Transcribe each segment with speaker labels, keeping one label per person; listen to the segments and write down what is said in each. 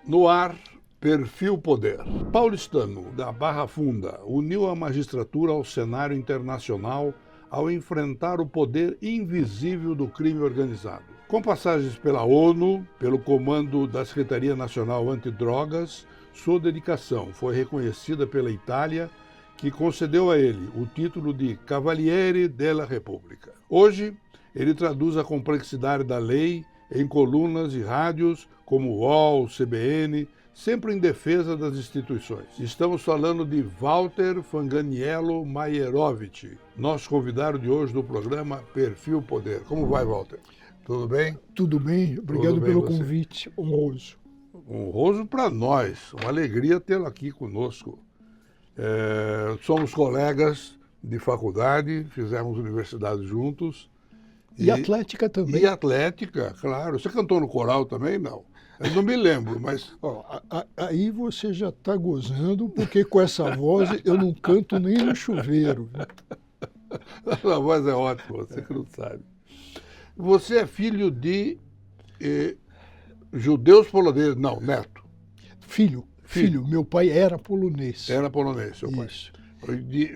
Speaker 1: No ar, Perfil Poder. Paulistano, da Barra Funda, uniu a magistratura ao cenário internacional ao enfrentar o poder invisível do crime organizado. Com passagens pela ONU, pelo comando da Secretaria Nacional Antidrogas, sua dedicação foi reconhecida pela Itália, que concedeu a ele o título de Cavaliere della Repubblica. Hoje, ele traduz a complexidade da lei em colunas e rádios como UOL, CBN, sempre em defesa das instituições. Estamos falando de Walter Fanganiello Maierovitch, nosso convidado de hoje do programa Perfil Poder. Como vai, Walter? Tudo bem?
Speaker 2: Tudo bem, obrigado pelo convite, honroso.
Speaker 1: Honroso para nós, uma alegria tê-lo aqui conosco. Somos colegas de faculdade, fizemos universidade juntos.
Speaker 2: E atlética também.
Speaker 1: E atlética, claro. Você cantou no coral também? Não. Eu não me lembro, mas...
Speaker 2: Aí você já está gozando, porque com essa voz eu não canto nem no chuveiro.
Speaker 1: A sua voz é ótima, você que não sabe. Você é filho de judeus poloneses. Não, neto.
Speaker 2: Filho. Meu pai era polonês.
Speaker 1: Era polonês, seu pai.
Speaker 2: Isso.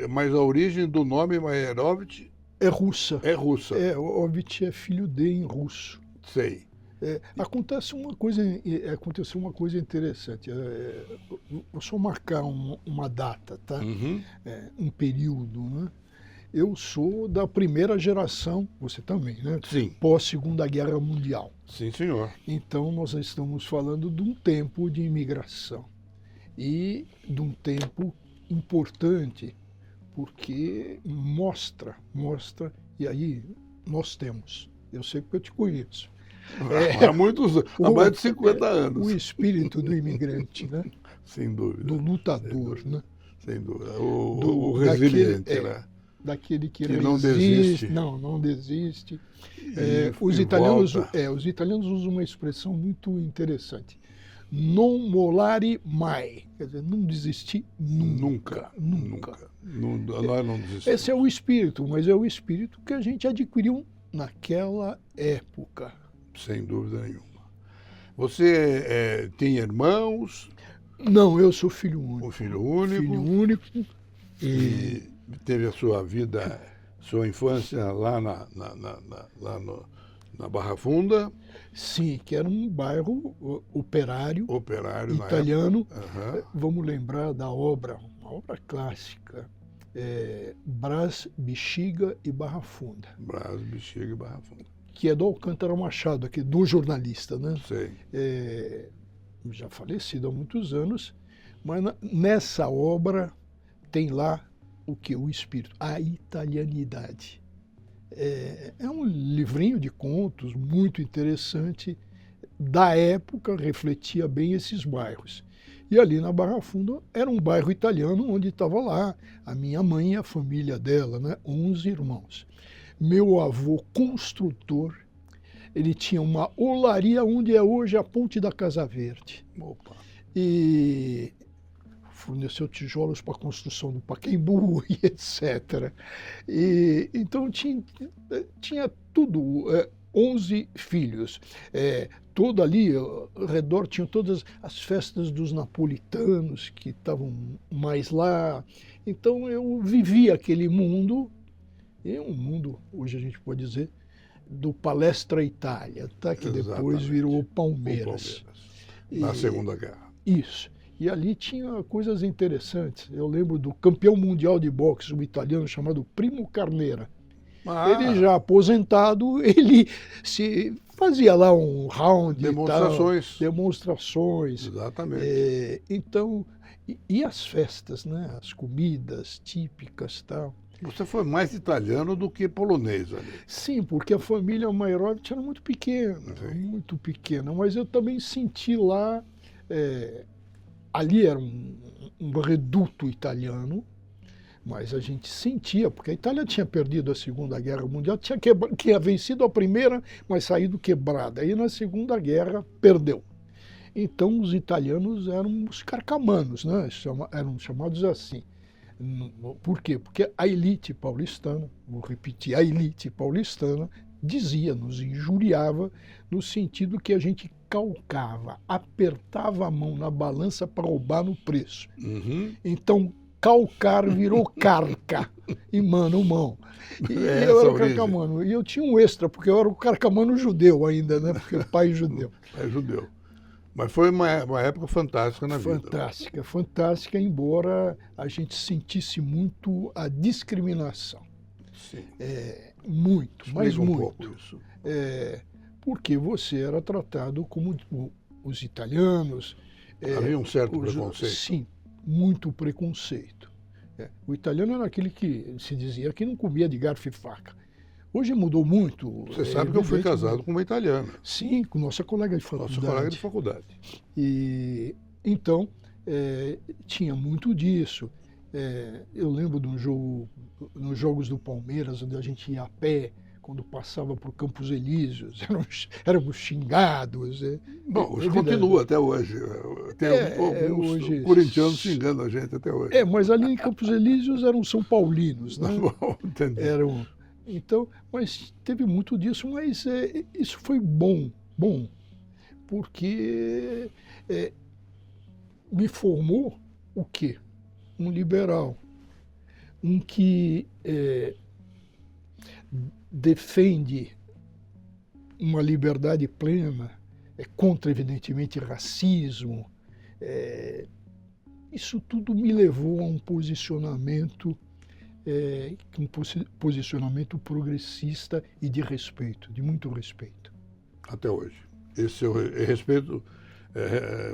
Speaker 1: Mas a origem do nome Maierovitch...
Speaker 2: É russa.
Speaker 1: É russa.
Speaker 2: Ovitch é filho de em russo.
Speaker 1: Sei.
Speaker 2: Aconteceu uma coisa interessante. Vou só marcar uma data, tá?
Speaker 1: Uhum.
Speaker 2: Um período, né? Eu sou da primeira geração, você também, né?
Speaker 1: Sim.
Speaker 2: Pós-Segunda Guerra Mundial.
Speaker 1: Sim, senhor.
Speaker 2: Então, nós estamos falando de um tempo de imigração e de um tempo importante, porque mostra, e aí nós temos, eu sei porque eu te conheço.
Speaker 1: Há muitos anos, há mais de 50 anos.
Speaker 2: O espírito do imigrante, né?
Speaker 1: Sem dúvida.
Speaker 2: Do lutador, né?
Speaker 1: Sem dúvida. O resiliente, né?
Speaker 2: Daquele que
Speaker 1: não desiste.
Speaker 2: Não desiste.
Speaker 1: Os
Speaker 2: italianos usam uma expressão muito interessante. Non molare mai. Quer dizer, não desistir nunca.
Speaker 1: Nós não desistimos.
Speaker 2: Esse é o espírito, mas é o espírito que a gente adquiriu naquela época.
Speaker 1: Sem dúvida nenhuma. Você tem irmãos?
Speaker 2: Não, eu sou filho único.
Speaker 1: Um filho único.
Speaker 2: Filho único.
Speaker 1: E teve a sua vida, sua infância lá na Barra Funda?
Speaker 2: Sim, que era um bairro operário italiano.
Speaker 1: Uhum.
Speaker 2: Vamos lembrar da obra, uma obra clássica, Brás, Bexiga e Barra Funda.
Speaker 1: Brás, Bexiga e Barra Funda.
Speaker 2: Que é do Alcântara Machado, aqui, do jornalista, né?
Speaker 1: Sei.
Speaker 2: Já falecido há muitos anos, mas nessa obra tem lá o que? O espírito, a italianidade. É um livrinho de contos muito interessante, da época, refletia bem esses bairros. E ali na Barra Funda era um bairro italiano onde estava lá a minha mãe e a família dela, né? 11 irmãos. Meu avô construtor, ele tinha uma olaria onde é hoje a Ponte da Casa Verde.
Speaker 1: Opa.
Speaker 2: E forneceu tijolos para a construção do Pacaembu e etc. E, então tinha tudo, 11 filhos. Todo ali ao redor tinham todas as festas dos napolitanos que estavam mais lá. Então eu vivi aquele mundo, e um mundo, hoje a gente pode dizer, do Palestra Itália, tá? Que
Speaker 1: Exatamente.
Speaker 2: Depois virou o Palmeiras.
Speaker 1: Na Segunda Guerra.
Speaker 2: Isso. E ali tinha coisas interessantes. Eu lembro do campeão mundial de boxe, um italiano chamado Primo Carnera. Ele já aposentado, ele se fazia lá um round demonstrações.
Speaker 1: Exatamente.
Speaker 2: Então, e as festas, né? As comidas típicas e tal.
Speaker 1: Você foi mais italiano do que polonês ali.
Speaker 2: Sim, porque a família Maierovitch era muito pequena, mas eu também senti lá, ali era um reduto italiano, mas a gente sentia, porque a Itália tinha perdido a Segunda Guerra Mundial, tinha vencido a primeira, mas saído quebrada. Aí na Segunda Guerra perdeu. Então os italianos eram os carcamanos, né? Eram chamados assim. Por quê? Porque a elite paulistana, vou repetir, a elite paulistana dizia, nos injuriava, no sentido que a gente calcava, apertava a mão na balança para roubar no preço.
Speaker 1: Uhum.
Speaker 2: Então, calcar virou carca e mano. E
Speaker 1: É
Speaker 2: eu
Speaker 1: essa
Speaker 2: era
Speaker 1: a
Speaker 2: o
Speaker 1: origem.
Speaker 2: carcamano. E eu tinha um extra, porque eu era o carcamano judeu ainda, né? Porque pai judeu.
Speaker 1: É judeu. Mas foi uma época fantástica na vida.
Speaker 2: Fantástica, fantástica, embora a gente sentisse muito a discriminação.
Speaker 1: Sim.
Speaker 2: Muito, mas
Speaker 1: Explica um
Speaker 2: muito.
Speaker 1: pouco isso.
Speaker 2: Porque você era tratado como os italianos.
Speaker 1: Havia um certo preconceito.
Speaker 2: Sim, muito preconceito. O italiano era aquele que se dizia que não comia de garfo e faca. Hoje mudou muito.
Speaker 1: Você sabe que eu fui casado com uma italiana.
Speaker 2: Sim, com nossa colega de faculdade.
Speaker 1: Nossa colega de faculdade.
Speaker 2: E então tinha muito disso. Eu lembro de um jogo, nos jogos do Palmeiras, onde a gente ia a pé, quando passava por Campos Elíseos, éramos xingados.
Speaker 1: Bom, isso continua até hoje. Tem alguns
Speaker 2: hoje,
Speaker 1: corintianos xingando a gente até hoje.
Speaker 2: Mas ali em Campos Elíseos eram São Paulinos, né?
Speaker 1: Bom, entendi.
Speaker 2: Então, mas teve muito disso, mas isso foi bom, porque me formou o quê? Um liberal, um que defende uma liberdade plena, contra, evidentemente, racismo. Isso tudo me levou a um posicionamento progressista e de respeito, de muito respeito.
Speaker 1: Até hoje. Esse respeito,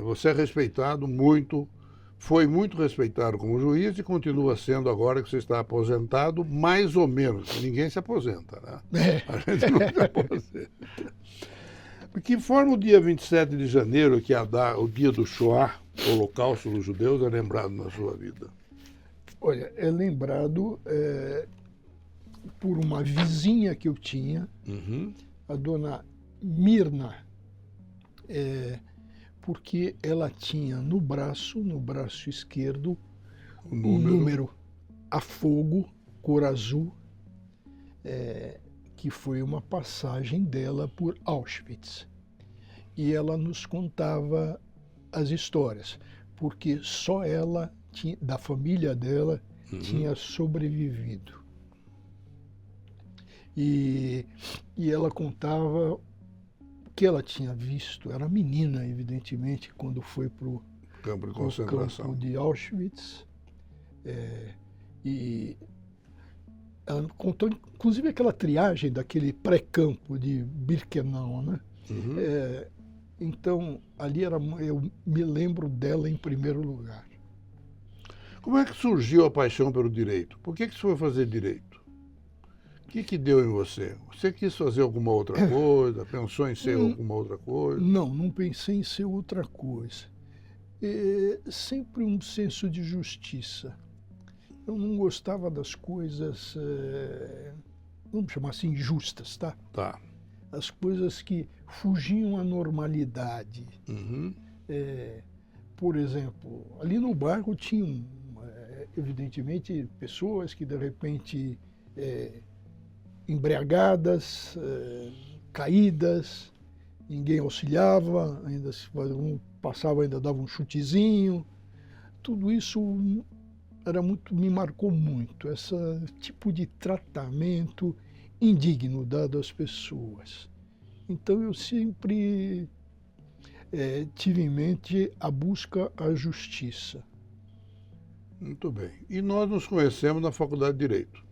Speaker 1: você é respeitado muito, foi muito respeitado como juiz e continua sendo agora que você está aposentado, mais ou menos. Ninguém se aposenta, né? A gente não se aposenta. De que forma o dia 27 de janeiro, que é o dia do Shoah, o Holocausto dos Judeus, é lembrado na sua vida?
Speaker 2: Olha, é lembrado por uma vizinha que eu tinha, a dona Mirna, porque ela tinha no braço esquerdo, um número a fogo, cor azul, que foi uma passagem dela por Auschwitz. E ela nos contava as histórias, porque só ela, da família dela, tinha sobrevivido. E ela contava o que ela tinha visto. Era menina, evidentemente, quando foi para o campo de Auschwitz. E ela contou, inclusive, aquela triagem daquele pré-campo de Birkenau, né? Então, ali eu me lembro dela em primeiro lugar.
Speaker 1: Como é que surgiu a paixão pelo direito? Por que você foi fazer direito? O que deu em você? Você quis fazer alguma outra coisa? Pensou em ser alguma outra coisa?
Speaker 2: Não pensei em ser outra coisa. Sempre um senso de justiça. Eu não gostava das coisas, vamos chamar assim, injustas, tá?
Speaker 1: Tá.
Speaker 2: As coisas que fugiam à normalidade. Por exemplo, ali no bairro tinham, evidentemente, pessoas que, de repente, embriagadas, caídas, ninguém auxiliava, ainda se um passava, ainda dava um chutezinho. Tudo isso me marcou muito, esse tipo de tratamento indigno dado às pessoas. Então eu sempre tive em mente a busca à justiça.
Speaker 1: Muito bem. E nós nos conhecemos na Faculdade de Direito,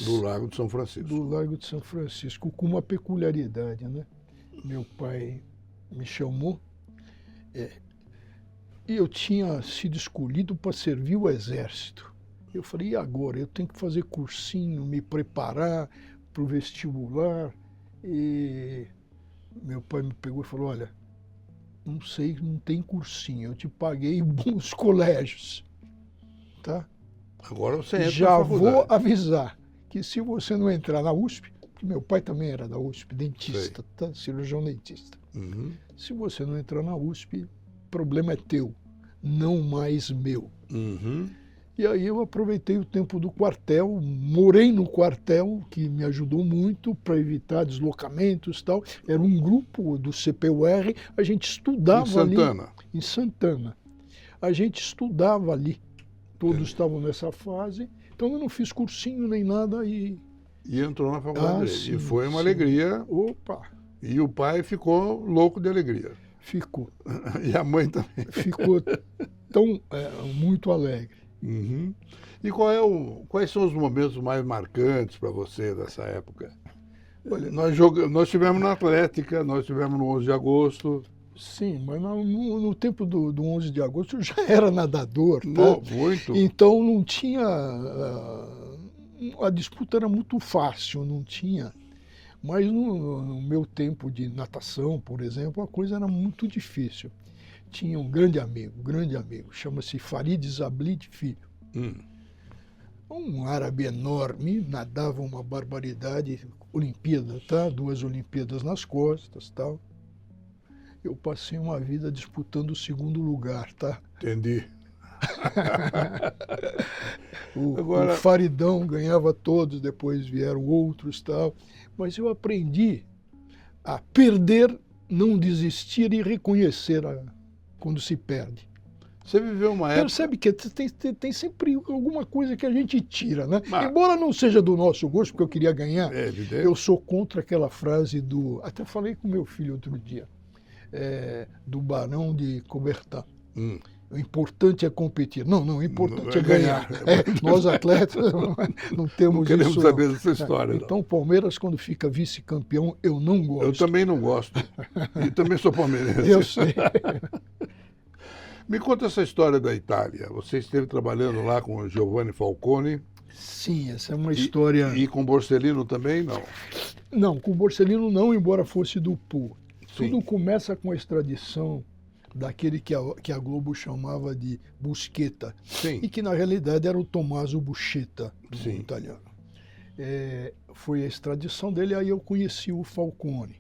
Speaker 1: do Largo de São Francisco.
Speaker 2: Do Largo de São Francisco, com uma peculiaridade, né? Meu pai me chamou e eu tinha sido escolhido para servir o Exército. Eu falei, e agora? Eu tenho que fazer cursinho, me preparar para o vestibular. E meu pai me pegou e falou, olha, não sei, não tem cursinho, eu te paguei bons colégios, tá?
Speaker 1: Agora você entra
Speaker 2: Já
Speaker 1: na faculdade.
Speaker 2: vou avisar que se você não entrar na USP, porque meu pai também era da USP, dentista, tá? Cirurgião dentista. Se você não entrar na USP, o problema é teu, não mais meu. E aí eu aproveitei o tempo do quartel, morei no quartel, que me ajudou muito para evitar deslocamentos e tal. Era um grupo do CPUR, a gente estudava ali. Em Santana. A gente estudava ali. Todos estavam nessa fase. Então eu não fiz cursinho nem nada e
Speaker 1: entrou na faculdade.
Speaker 2: Sim,
Speaker 1: e foi uma
Speaker 2: sim.
Speaker 1: alegria.
Speaker 2: Opa!
Speaker 1: E o pai ficou louco de alegria.
Speaker 2: Ficou.
Speaker 1: E a mãe também.
Speaker 2: Ficou muito alegre.
Speaker 1: Uhum. E quais são os momentos mais marcantes para você dessa época? Olha, nós estivemos na Atlética, nós estivemos no 11 de agosto.
Speaker 2: Sim, mas no tempo do 11 de agosto eu já era nadador, tá?
Speaker 1: Muito.
Speaker 2: Então não tinha... a disputa era muito fácil, não tinha... Mas no meu tempo de natação, por exemplo, a coisa era muito difícil. Tinha um grande amigo, chama-se Farid Zablid Filho. Um árabe enorme, nadava uma barbaridade, Olimpíada, tá? 2 Olimpíadas nas costas, tal. Eu passei uma vida disputando o 2º lugar, tá?
Speaker 1: Entendi.
Speaker 2: O Faridão ganhava todos, depois vieram outros, tal. Mas eu aprendi a perder, não desistir e reconhecer quando se perde.
Speaker 1: Você viveu uma época...
Speaker 2: Percebe que tem sempre alguma coisa que a gente tira, né? Embora não seja do nosso gosto, porque eu queria ganhar, eu sou contra aquela frase do... Até falei com meu filho outro dia, do Barão de Coubertin. O importante é competir. Não, o importante é ganhar. Nós, atletas, não temos isso. Não
Speaker 1: queremos saber dessa história.
Speaker 2: Então, o Palmeiras, quando fica vice-campeão, eu não gosto.
Speaker 1: Eu também não gosto. E também sou palmeirense.
Speaker 2: Eu sei.
Speaker 1: Me conta essa história da Itália. Você esteve trabalhando lá com o Giovanni Falcone.
Speaker 2: Sim, essa é uma história...
Speaker 1: E com Borsellino também, não?
Speaker 2: Não, com Borsellino não, embora fosse do Pô.
Speaker 1: Sim.
Speaker 2: Tudo começa com a extradição daquele que a Globo chamava de Buscetta.
Speaker 1: Sim.
Speaker 2: E que, na realidade, era o Tommaso Buscetta,
Speaker 1: Sim.
Speaker 2: italiano. Foi a extradição dele, aí eu conheci o Falcone.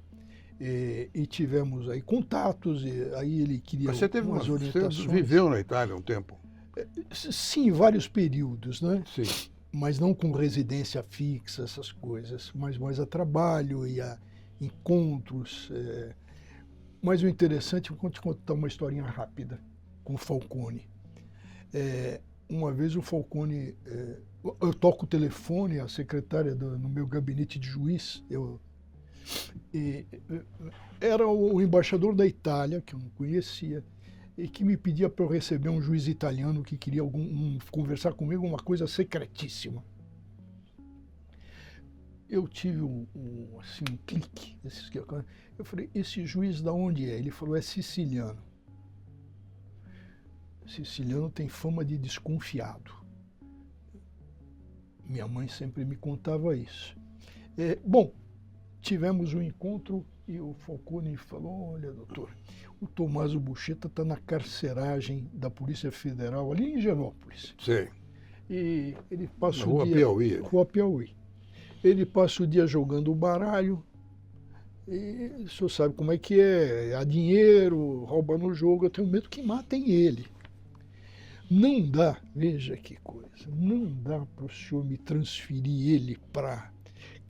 Speaker 2: E tivemos aí contatos, e aí ele queria umas orientações.
Speaker 1: Você viveu na Itália um tempo?
Speaker 2: Sim, vários períodos, né?
Speaker 1: Sim.
Speaker 2: Mas não com residência fixa, essas coisas, mas mais a trabalho e a encontros. Mas o interessante, eu vou te contar uma historinha rápida com o Falcone. Uma vez o Falcone, eu toco o telefone, a secretária no meu gabinete de juiz, era o embaixador da Itália, que eu não conhecia, e que me pedia para eu receber um juiz italiano que queria conversar comigo uma coisa secretíssima. Eu tive um clique. Eu falei, esse juiz de onde é? Ele falou, é siciliano. Siciliano tem fama de desconfiado. Minha mãe sempre me contava isso. Bom, tivemos um encontro e o Falcone falou, olha, doutor, o Tommaso Buscetta está na carceragem da Polícia Federal, ali em Higienópolis.
Speaker 1: Sim.
Speaker 2: E ele passa
Speaker 1: Rua Piauí.
Speaker 2: Rua Piauí. Ele passa o dia jogando baralho, e o senhor sabe como é que é, há dinheiro, rouba no jogo, eu tenho medo que matem ele. Não dá, veja que coisa, não dá para o senhor me transferir ele para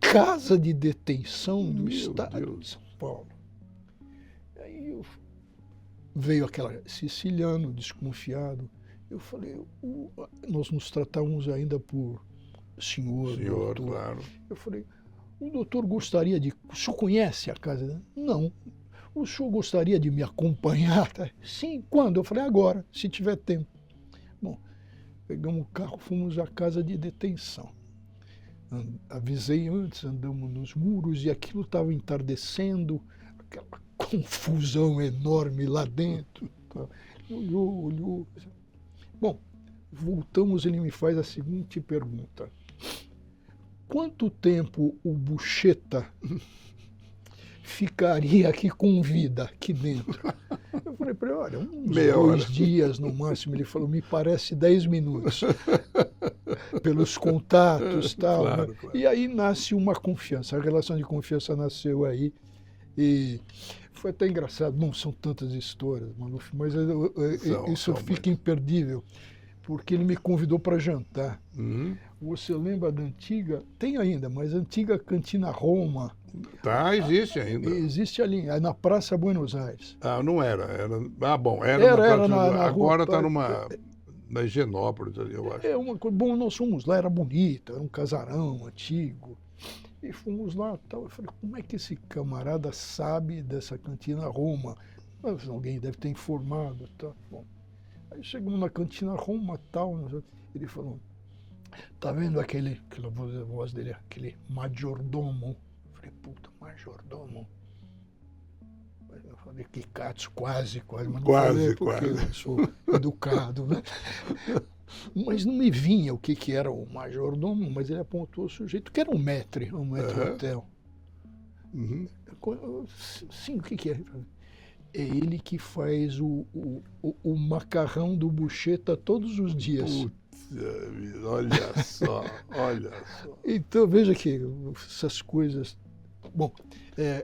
Speaker 2: casa de detenção do Estado de São Paulo. Aí veio aquela siciliano, desconfiado. Eu falei, nós nos tratávamos ainda por senhor, doutor.
Speaker 1: Claro.
Speaker 2: Eu falei, o doutor gostaria de... O senhor conhece a casa? Não. O senhor gostaria de me acompanhar? Sim, quando? Eu falei, agora, se tiver tempo. Bom, pegamos o carro, fomos à casa de detenção. Avisei antes, andamos nos muros e aquilo estava entardecendo, aquela confusão enorme lá dentro. Olhou. Bom, voltamos, ele me faz a seguinte pergunta. Quanto tempo o Buscetta ficaria aqui com vida, aqui dentro? Eu falei para ele, olha, uns 2 dias no máximo. Ele falou, me parece 10 minutos. Pelos contatos e tal.
Speaker 1: Claro,
Speaker 2: né?
Speaker 1: claro.
Speaker 2: E aí nasce uma confiança. A relação de confiança nasceu aí. E foi até engraçado. Não são tantas histórias, Maluf, mas isso fica imperdível. porque ele me convidou para jantar.
Speaker 1: Uhum.
Speaker 2: Você lembra da antiga, tem ainda, mas a antiga Cantina Roma?
Speaker 1: Tá, existe ainda.
Speaker 2: Existe ali, na Praça Buenos Aires.
Speaker 1: Ah, não era. Bom,
Speaker 2: Era na
Speaker 1: agora
Speaker 2: rua.
Speaker 1: está na Higienópolis ali, eu acho.
Speaker 2: É uma coisa. Bom, nós fomos lá, era bonito, era um casarão antigo. E fomos lá tal. Eu falei, como é que esse camarada sabe dessa Cantina Roma? Alguém deve ter informado. Tal. Bom, aí chegamos na Cantina Roma tal. Ele falou, tá vendo aquela voz dele, aquele majordomo? Eu falei, puta, majordomo. Eu falei que Katsu, quase, mas não falei porque eu sou educado, né? Mas não me vinha o que era o majordomo, mas ele apontou o sujeito, que era um maître hotel.
Speaker 1: Uhum.
Speaker 2: Sim, o que é? É ele que faz o macarrão do Bucheta todos os dias.
Speaker 1: Putz, olha só, olha só.
Speaker 2: Então, veja que essas coisas... Bom,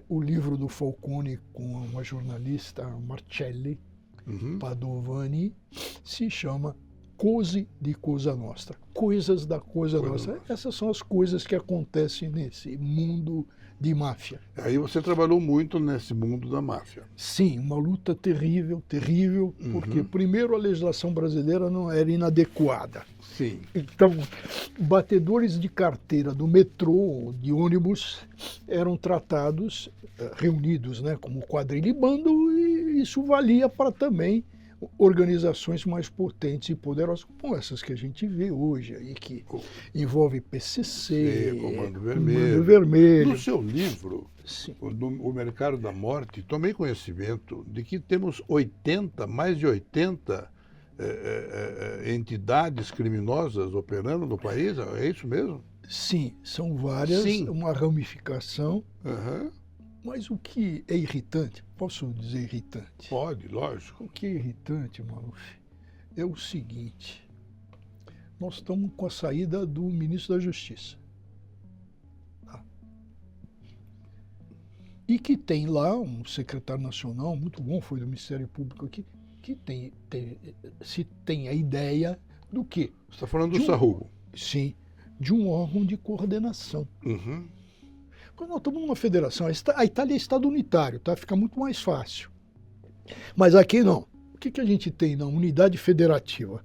Speaker 2: o livro do Falcone com uma jornalista, Marcelli Padovani, se chama Cose di Cosa Nostra, coisas da Cosa Nostra. Essas são as coisas que acontecem nesse mundo de máfia.
Speaker 1: Aí você trabalhou muito nesse mundo da máfia.
Speaker 2: Sim, uma luta terrível, porque primeiro a legislação brasileira não era inadequada.
Speaker 1: Sim.
Speaker 2: Então, batedores de carteira do metrô, de ônibus, eram tratados, reunidos, né, como quadrilha e bando, e isso valia para também organizações mais potentes e poderosas, como essas que a gente vê hoje, aí, que envolve PCC,
Speaker 1: Comando
Speaker 2: Vermelho.
Speaker 1: No seu livro, O Mercado da Morte, tomei conhecimento de que temos mais de 80 entidades criminosas operando no país, é isso mesmo?
Speaker 2: Sim, são várias, uma ramificação. Mas o que é irritante, posso dizer irritante?
Speaker 1: Pode, lógico.
Speaker 2: O que é irritante, Maluf, é o seguinte, nós estamos com a saída do ministro da Justiça. E que tem lá um secretário nacional, muito bom, foi do Ministério Público aqui, que se tem a ideia do quê?
Speaker 1: Você está falando do Sarrugo?
Speaker 2: Sim, de um órgão de coordenação. Quando nós estamos numa federação, a Itália é Estado unitário, tá? Fica muito mais fácil. Mas aqui não. O que a gente tem na unidade federativa?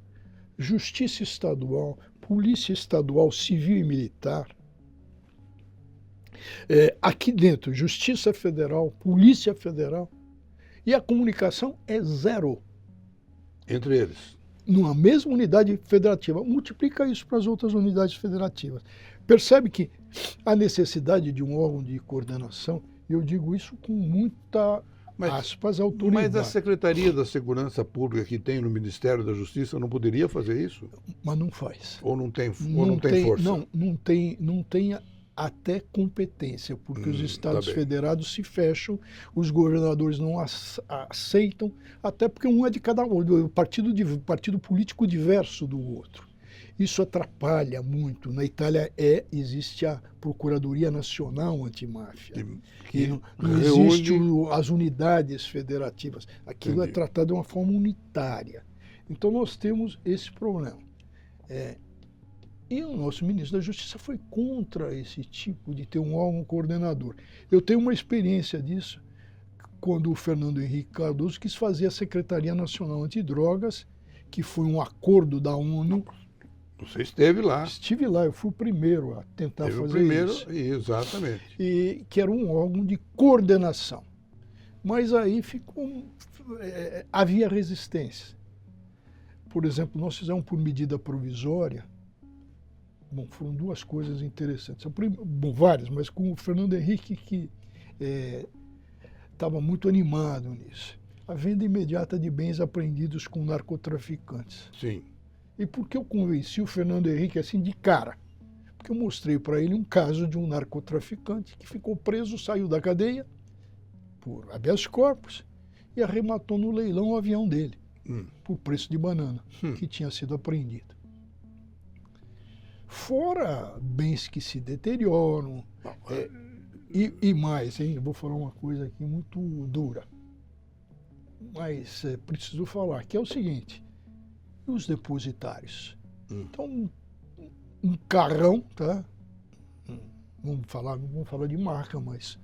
Speaker 2: Justiça estadual, Polícia Estadual, Civil e Militar. Aqui dentro, Justiça Federal, Polícia Federal. E a comunicação é zero.
Speaker 1: Entre eles?
Speaker 2: Numa mesma unidade federativa. Multiplica isso para as outras unidades federativas. Percebe que a necessidade de um órgão de coordenação, eu digo isso com muita, aspas, autoridade.
Speaker 1: Mas a Secretaria da Segurança Pública que tem no Ministério da Justiça não poderia fazer isso?
Speaker 2: Mas não faz.
Speaker 1: Ou não tem força?
Speaker 2: Não tem até competência, porque os estados federados se fecham, os governadores não aceitam, até porque um é de cada um, partido político diverso do outro. Isso atrapalha muito. Na Itália existe a Procuradoria Nacional Antimáfia. Não existe as unidades federativas. Aquilo é tratado de uma forma unitária. Então nós temos esse problema. E o nosso ministro da Justiça foi contra esse tipo de ter um órgão coordenador. Eu tenho uma experiência disso quando o Fernando Henrique Cardoso quis fazer a Secretaria Nacional Antidrogas, que foi um acordo da ONU.
Speaker 1: Você esteve lá.
Speaker 2: Estive lá, eu fui o primeiro a tentar fazer isso.
Speaker 1: Exatamente.
Speaker 2: E que era um órgão de coordenação. Mas aí havia resistência. Por exemplo, nós fizemos por medida provisória. Bom, foram duas coisas interessantes. Várias, mas com o Fernando Henrique, que estava muito animado nisso. A venda imediata de bens apreendidos com narcotraficantes.
Speaker 1: Sim.
Speaker 2: E por que eu convenci o Fernando Henrique assim de cara? Porque eu mostrei para ele um caso de um narcotraficante que ficou preso, saiu da cadeia por habeas corpus e arrematou no leilão o avião dele, por preço de banana, que tinha sido apreendido. Fora bens que se deterioram, e mais, hein? Eu vou falar uma coisa aqui muito dura, mas preciso falar, que é o seguinte: e os depositários. Então, um carrão, tá? Não vamos falar de marca, mas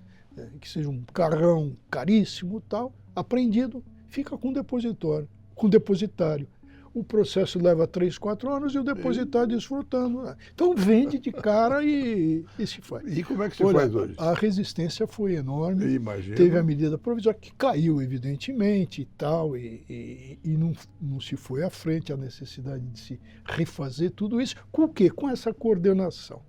Speaker 2: que seja um carrão caríssimo e tal, apreendido, fica com o depositário. O processo leva 3, 4 anos e o depositário desfrutando. Né? Então vende de cara e se faz.
Speaker 1: E como é que se faz hoje?
Speaker 2: A resistência foi enorme.
Speaker 1: Imagino.
Speaker 2: Teve a medida provisória que caiu, evidentemente, e tal, e não se foi à frente a necessidade de se refazer tudo isso. Com o quê? Com essa coordenação.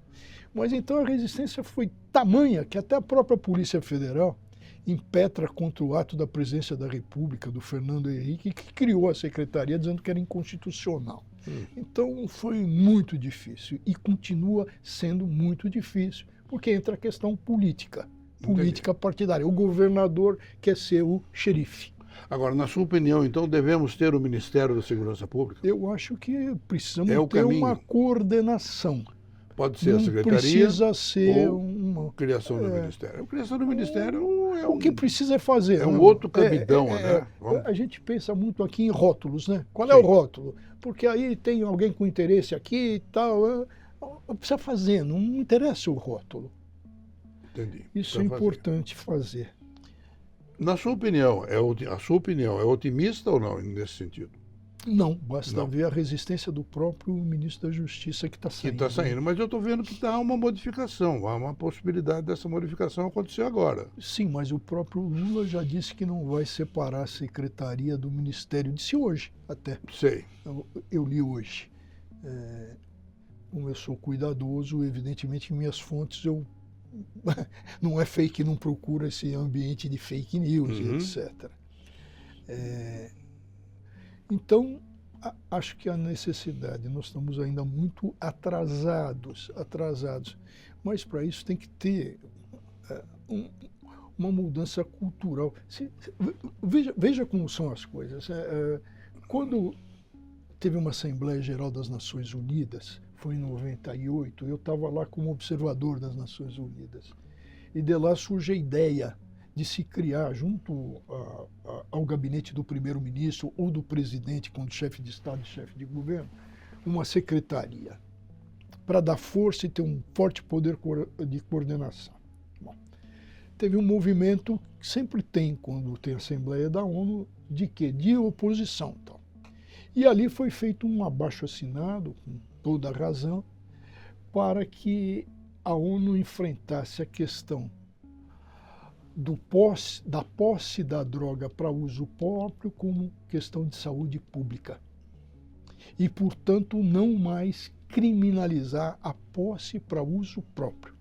Speaker 2: Mas então a resistência foi tamanha que até a própria Polícia Federal impetra contra o ato da Presidência da República, do Fernando Henrique, que criou a secretaria dizendo que era inconstitucional. Então foi muito difícil e continua sendo muito difícil, porque entra a questão política partidária. O governador quer ser o xerife.
Speaker 1: Agora, na sua opinião, então, devemos ter o Ministério da Segurança Pública?
Speaker 2: Eu acho que precisamos ter
Speaker 1: caminho.
Speaker 2: uma coordenação.
Speaker 1: Pode ser a secretaria
Speaker 2: precisa ser
Speaker 1: ou
Speaker 2: uma
Speaker 1: criação do Ministério. A criação do Ministério é
Speaker 2: o que precisa é fazer.
Speaker 1: É um outro cabidão, né?
Speaker 2: A gente pensa muito aqui em rótulos, né? Qual é o rótulo? Porque aí tem alguém com interesse aqui e tal. Precisa fazer, não interessa o rótulo.
Speaker 1: Entendi.
Speaker 2: Isso é importante fazer.
Speaker 1: Na sua opinião, a sua opinião é otimista ou não nesse sentido?
Speaker 2: Não, basta ver a resistência do próprio ministro da Justiça que está saindo.
Speaker 1: Que está saindo, mas eu estou vendo que há uma modificação, há uma possibilidade dessa modificação acontecer agora.
Speaker 2: Sim, mas o próprio Lula já disse que não vai separar a secretaria do Ministério. Disse hoje, até.
Speaker 1: Sei.
Speaker 2: Eu li hoje. Como eu sou cuidadoso, evidentemente em minhas fontes não é fake, não procura esse ambiente de fake news, etc. Então, acho que a necessidade, nós estamos ainda muito atrasados, mas para isso tem que ter uma mudança cultural. Veja como são as coisas. Quando teve uma Assembleia Geral das Nações Unidas, foi em 98, eu estava lá como observador das Nações Unidas, e de lá surge a ideia de se criar, junto ao gabinete do primeiro-ministro ou do presidente, quando chefe de Estado e chefe de governo, uma secretaria, para dar força e ter um forte poder de coordenação. Bom, teve um movimento que sempre tem, quando tem Assembleia da ONU, de quê? De oposição. Então. E ali foi feito um abaixo-assinado, com toda a razão, para que a ONU enfrentasse a questão da posse da droga para uso próprio como questão de saúde pública. E, portanto, não mais criminalizar a posse para uso próprio.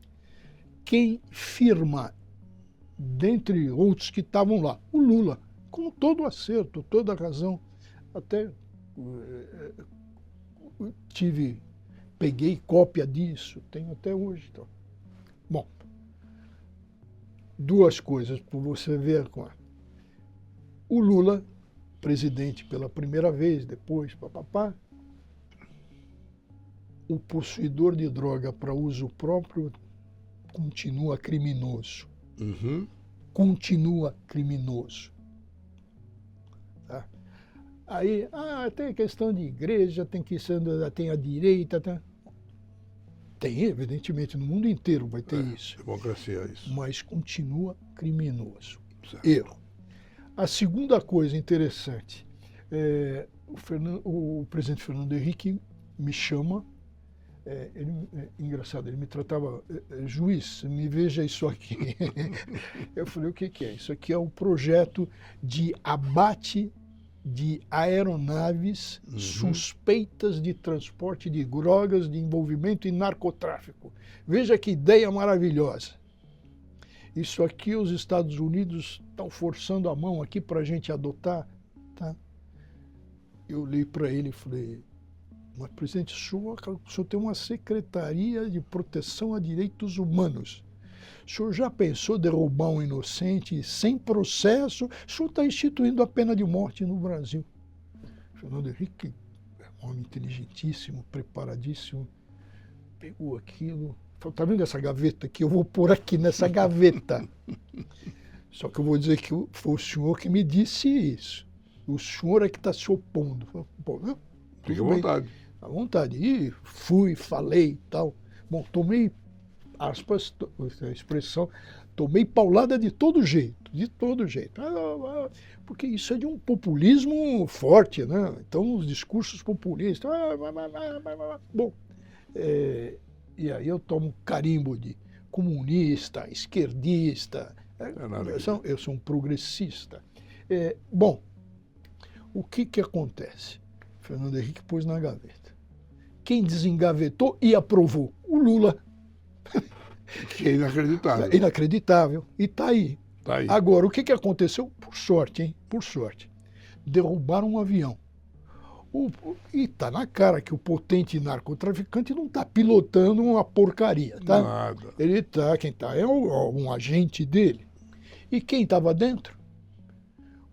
Speaker 2: Quem firma, dentre outros que estavam lá, o Lula, com todo o acerto, toda a razão, até peguei cópia disso, tenho até hoje. Então. Bom, duas coisas para você ver. O Lula, presidente pela primeira vez, depois, o possuidor de droga para uso próprio continua criminoso. Continua criminoso. Tá? Aí, tem questão de igreja, tem a direita, tem, evidentemente, no mundo inteiro vai ter isso.
Speaker 1: Democracia é isso.
Speaker 2: Mas continua criminoso.
Speaker 1: Certo.
Speaker 2: Erro. A segunda coisa interessante, o presidente Fernando Henrique me chama, engraçado, ele me tratava, juiz, me veja isso aqui. Eu falei, o que é? Isso aqui é um projeto de abate de aeronaves suspeitas de transporte de drogas, de envolvimento em narcotráfico. Veja que ideia maravilhosa. Isso aqui os Estados Unidos estão forçando a mão aqui para a gente adotar. Tá? Eu olhei para ele e falei, mas, presidente, o senhor tem uma Secretaria de Proteção a Direitos Humanos. O senhor já pensou derrubar um inocente sem processo? O senhor está instituindo a pena de morte no Brasil. Fernando Henrique é um homem inteligentíssimo, preparadíssimo, pegou aquilo, falou, está vendo essa gaveta aqui? Eu vou pôr aqui nessa gaveta. Só que eu vou dizer que foi o senhor que me disse isso. O senhor é que está se opondo. Pô,
Speaker 1: Fique à vontade.
Speaker 2: À vontade. E fui, falei e tal. Bom, tomei, aspas, a expressão, tomei paulada de todo jeito, de todo jeito. Porque isso é de um populismo forte, né? Então, os discursos populistas. Bom, e aí eu tomo carimbo de comunista, esquerdista. Eu sou um progressista. Bom, o que acontece? Fernando Henrique pôs na gaveta. Quem desengavetou e aprovou? O Lula.
Speaker 1: Que é inacreditável.
Speaker 2: É inacreditável. E está aí.
Speaker 1: Tá aí.
Speaker 2: Agora, o que aconteceu? Por sorte, hein? Por sorte. Derrubaram um avião. E está na cara que o potente narcotraficante não está pilotando uma porcaria, tá?
Speaker 1: Nada.
Speaker 2: Ele está, quem está é um agente dele. E quem estava dentro?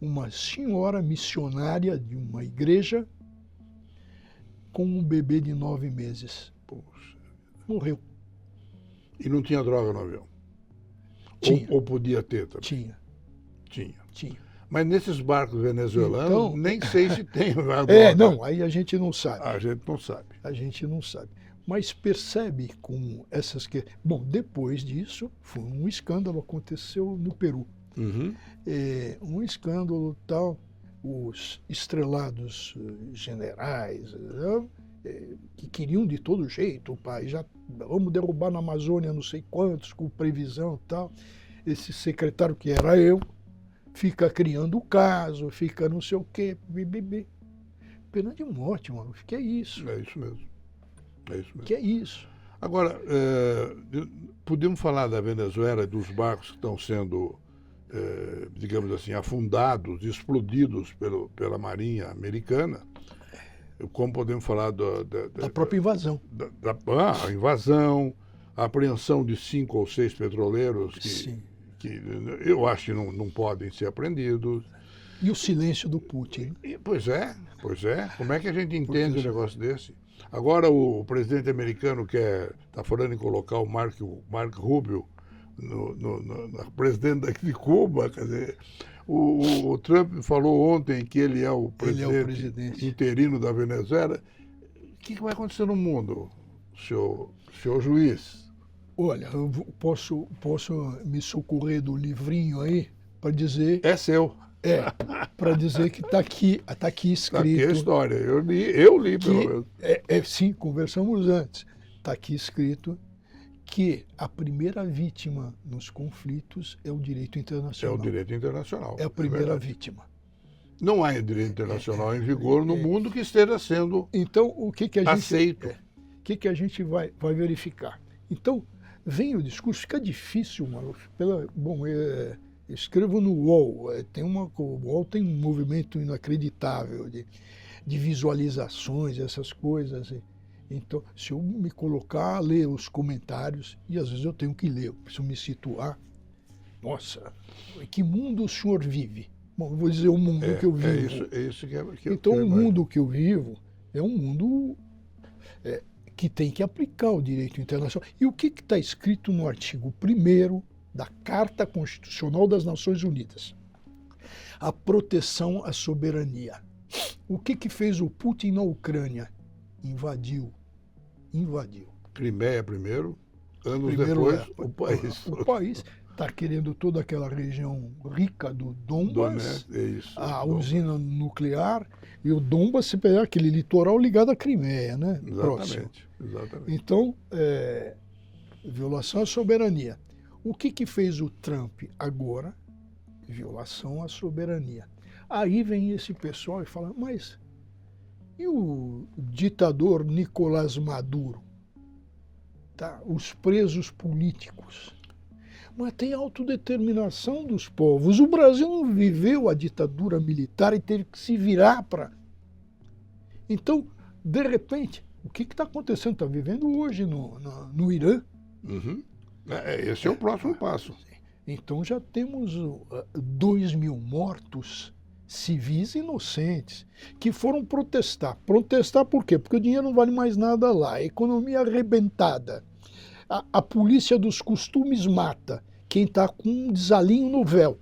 Speaker 2: Uma senhora missionária de uma igreja com um bebê de 9 meses.
Speaker 1: Poxa.
Speaker 2: Morreu.
Speaker 1: E não tinha droga no avião?
Speaker 2: Tinha.
Speaker 1: Ou podia ter também?
Speaker 2: Tinha.
Speaker 1: Mas nesses barcos venezuelanos,
Speaker 2: Então,
Speaker 1: nem sei se tem droga.
Speaker 2: Não, aí a gente não sabe.
Speaker 1: A gente não sabe.
Speaker 2: A gente não sabe. Mas percebe como essas que... Bom, depois disso, foi um escândalo, aconteceu no Peru.
Speaker 1: Uhum.
Speaker 2: Um escândalo tal, os estrelados generais que queriam de todo jeito, o país, já vamos derrubar na Amazônia não sei quantos, com previsão e tal. Esse secretário, que era eu, fica criando o caso, fica não sei o quê, pena de morte, mano. Que é isso?
Speaker 1: É isso mesmo.
Speaker 2: Que é isso?
Speaker 1: Agora, podemos falar da Venezuela e dos barcos que estão sendo, digamos assim, afundados, explodidos pela Marinha Americana. Como podemos falar
Speaker 2: da própria invasão.
Speaker 1: A invasão, a apreensão de 5 ou 6 petroleiros que eu acho que não podem ser apreendidos.
Speaker 2: E o silêncio do Putin.
Speaker 1: Pois é. Como é que a gente entende um negócio desse? Agora o presidente americano está falando em colocar o Marco Rubio no presidente daqui de Cuba. Quer dizer, o Trump falou ontem que ele é o presidente interino da Venezuela. O que vai acontecer no mundo, senhor juiz?
Speaker 2: Olha, eu posso me socorrer do livrinho aí para dizer...
Speaker 1: É seu.
Speaker 2: Para dizer que está aqui escrito... Está aqui
Speaker 1: a história, eu li pelo menos.
Speaker 2: Sim, conversamos antes. Está aqui escrito que a primeira vítima nos conflitos é o direito internacional.
Speaker 1: É o direito internacional.
Speaker 2: É a primeira vítima.
Speaker 1: Não há direito internacional em vigor no mundo que esteja sendo
Speaker 2: então, o que a gente
Speaker 1: aceito.
Speaker 2: O que a gente vai verificar? Então, vem o discurso, fica difícil, mano. Escrevo no UOL, o UOL tem um movimento inacreditável de visualizações, essas coisas. Então, se eu me colocar a ler os comentários, e às vezes eu tenho que ler, eu preciso me situar. Nossa, em que mundo o senhor vive? Bom, eu vou dizer o mundo que eu vivo.
Speaker 1: É isso que
Speaker 2: então, o mundo que eu vivo é um mundo que tem que aplicar o direito internacional. E o que está escrito no artigo 1º da Carta Constitucional das Nações Unidas? A proteção à soberania. O que fez o Putin na Ucrânia? Invadiu.
Speaker 1: Crimeia primeiro, anos depois o país.
Speaker 2: O país está querendo toda aquela região rica do Donbas, a usina nuclear, e o Donbas, se pegar aquele litoral ligado à Crimeia, né?
Speaker 1: Exatamente.
Speaker 2: Então, violação à soberania. O que fez o Trump agora? Violação à soberania. Aí vem esse pessoal e fala, mas e o ditador Nicolás Maduro? Tá? Os presos políticos. Mas tem autodeterminação dos povos. O Brasil não viveu a ditadura militar e teve que se virar para... Então, de repente, o que está acontecendo? Está vivendo hoje no Irã.
Speaker 1: Uhum. Esse é o próximo passo.
Speaker 2: Então já temos 2.000 mortos civis inocentes que foram protestar. Protestar por quê? Porque o dinheiro não vale mais nada lá, a economia arrebentada. A polícia dos costumes mata quem está com um desalinho no véu.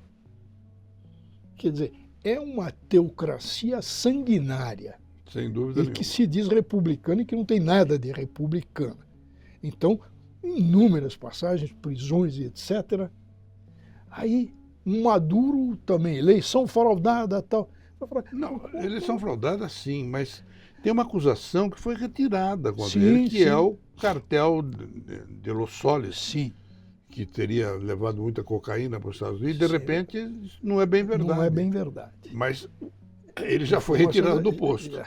Speaker 2: Quer dizer, é uma teocracia sanguinária.
Speaker 1: Sem dúvida
Speaker 2: e
Speaker 1: nenhuma.
Speaker 2: que se diz republicano e que não tem nada de republicano. Então, inúmeras passagens, prisões e etc. Aí, Maduro também, eleição fraudada tal.
Speaker 1: Não, eleição fraudada sim, mas tem uma acusação que foi retirada contra
Speaker 2: Sim,
Speaker 1: ele, que
Speaker 2: sim.
Speaker 1: é o cartel de Los Soles,
Speaker 2: Sim,
Speaker 1: que teria levado muita cocaína para os Estados Unidos, e de
Speaker 2: Sim.
Speaker 1: repente isso não é bem verdade.
Speaker 2: não é bem verdade.
Speaker 1: Mas ele já foi retirado do posto.